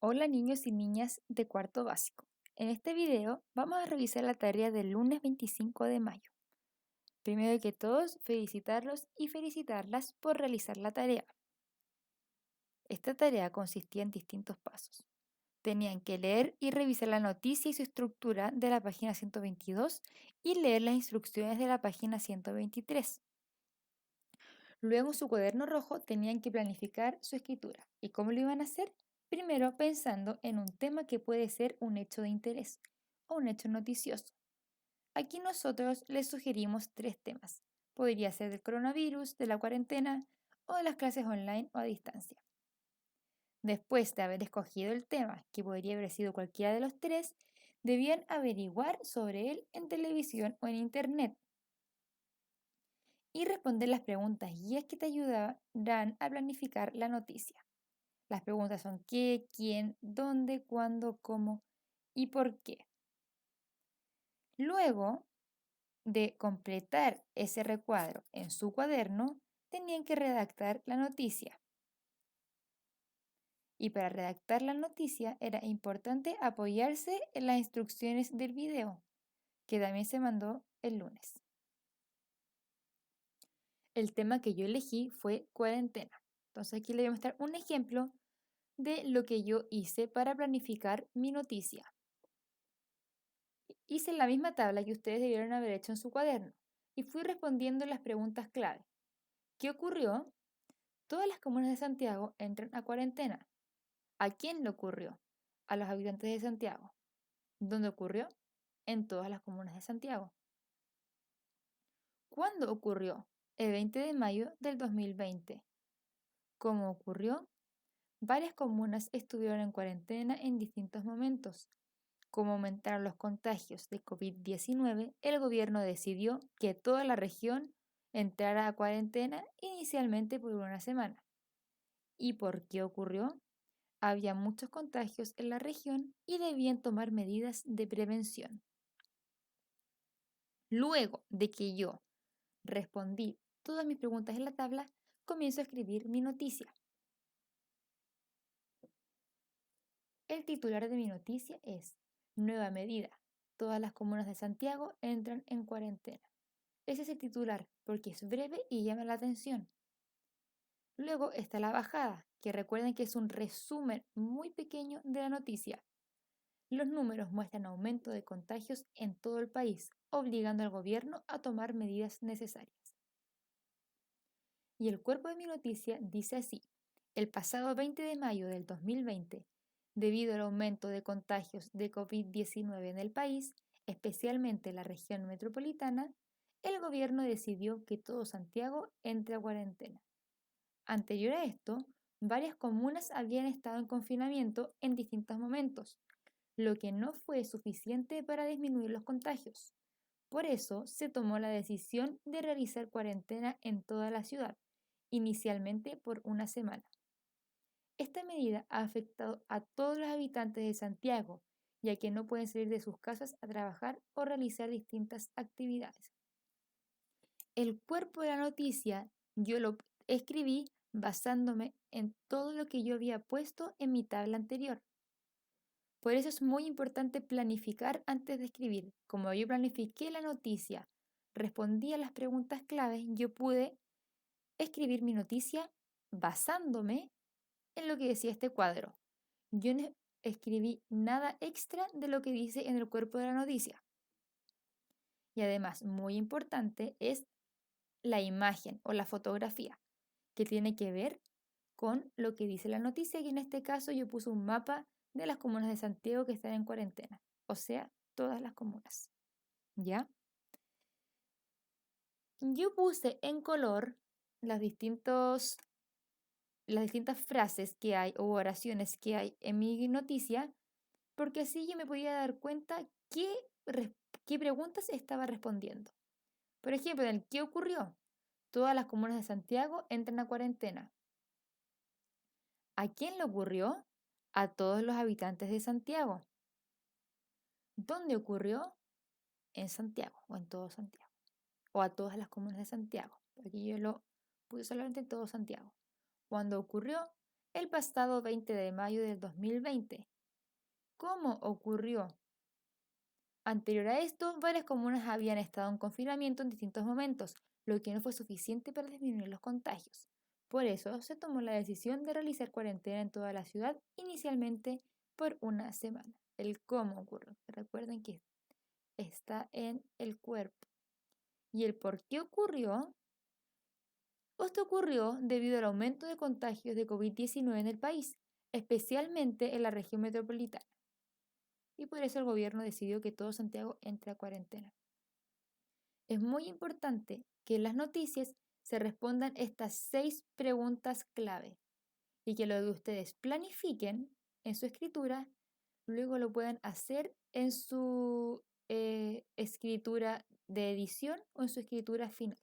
Hola niños y niñas de cuarto básico. En este video vamos a revisar la tarea del lunes 25 de mayo. Primero que todos, felicitarlos y felicitarlas por realizar la tarea. Esta tarea consistía en distintos pasos. Tenían que leer y revisar la noticia y su estructura de la página 122 y leer las instrucciones de la página 123. Luego en su cuaderno rojo tenían que planificar su escritura. ¿Y cómo lo iban a hacer? Primero pensando en un tema que puede ser un hecho de interés o un hecho noticioso. Aquí nosotros les sugerimos 3 temas. Podría ser del coronavirus, de la cuarentena o de las clases online o a distancia. Después de haber escogido el tema, que podría haber sido cualquiera de los 3, debían averiguar sobre él en televisión o en internet y responder las preguntas guías que te ayudarán a planificar la noticia. Las preguntas son qué, quién, dónde, cuándo, cómo y por qué. Luego de completar ese recuadro en su cuaderno, tenían que redactar la noticia. Y para redactar la noticia era importante apoyarse en las instrucciones del video, que también se mandó el lunes. El tema que yo elegí fue cuarentena. Entonces aquí les voy a mostrar un ejemplo de lo que yo hice para planificar mi noticia. Hice la misma tabla que ustedes debieron haber hecho en su cuaderno y fui respondiendo las preguntas clave. ¿Qué ocurrió? Todas las comunas de Santiago entran a cuarentena. ¿A quién le ocurrió? A los habitantes de Santiago. ¿Dónde ocurrió? En todas las comunas de Santiago. ¿Cuándo ocurrió? El 20 de mayo del 2020. ¿Cómo ocurrió? Varias comunas estuvieron en cuarentena en distintos momentos. Como aumentaron los contagios de COVID-19, el gobierno decidió que toda la región entrara a cuarentena inicialmente por una semana. ¿Y por qué ocurrió? Había muchos contagios en la región y debían tomar medidas de prevención. Luego de que yo respondí todas mis preguntas en la tabla, comienzo a escribir mi noticia. El titular de mi noticia es Nueva medida. Todas las comunas de Santiago entran en cuarentena. Ese es el titular porque es breve y llama la atención. Luego está la bajada, que recuerden que es un resumen muy pequeño de la noticia. Los números muestran aumento de contagios en todo el país, obligando al gobierno a tomar medidas necesarias. Y el cuerpo de mi noticia dice así: el pasado 20 de mayo del 2020, debido al aumento de contagios de COVID-19 en el país, especialmente en la región metropolitana, el gobierno decidió que todo Santiago entre a cuarentena. Anterior a esto, varias comunas habían estado en confinamiento en distintos momentos, lo que no fue suficiente para disminuir los contagios. Por eso se tomó la decisión de realizar cuarentena en toda la ciudad, inicialmente por una semana. Esta medida ha afectado a todos los habitantes de Santiago, ya que no pueden salir de sus casas a trabajar o realizar distintas actividades. El cuerpo de la noticia yo lo escribí basándome en todo lo que yo había puesto en mi tabla anterior. Por eso es muy importante planificar antes de escribir. Como yo planifiqué la noticia, respondí a las preguntas claves, yo pude escribir mi noticia basándome en lo que decía este cuadro. Yo no escribí nada extra de lo que dice en el cuerpo de la noticia. Y además, muy importante es la imagen o la fotografía, que tiene que ver con lo que dice la noticia, y en este caso yo puse un mapa de las comunas de Santiago que están en cuarentena, o sea, todas las comunas. ¿Ya? Yo puse en color las distintas frases que hay o oraciones que hay en mi noticia, porque así yo me podía dar cuenta qué preguntas estaba respondiendo. Por ejemplo, en el ¿qué ocurrió? Todas las comunas de Santiago entran a cuarentena. ¿A quién le ocurrió? A todos los habitantes de Santiago. ¿Dónde ocurrió? En Santiago o en todo Santiago. O a todas las comunas de Santiago. Aquí yo lo puse solamente en todo Santiago. ¿Cuándo ocurrió? el pasado 20 de mayo del 2020. ¿Cómo ocurrió? Anterior a esto, varias comunas habían estado en confinamiento en distintos momentos, lo que no fue suficiente para disminuir los contagios. Por eso se tomó la decisión de realizar cuarentena en toda la ciudad, inicialmente por una semana. El cómo ocurrió. Recuerden que está en el cuerpo. Y el por qué ocurrió. Esto ocurrió debido al aumento de contagios de COVID-19 en el país, especialmente en la región metropolitana. Y por eso el gobierno decidió que todo Santiago entre a cuarentena. Es muy importante que en las noticias se respondan estas 6 preguntas clave y que lo que ustedes planifiquen en su escritura, luego lo puedan hacer en su escritura de edición o en su escritura final.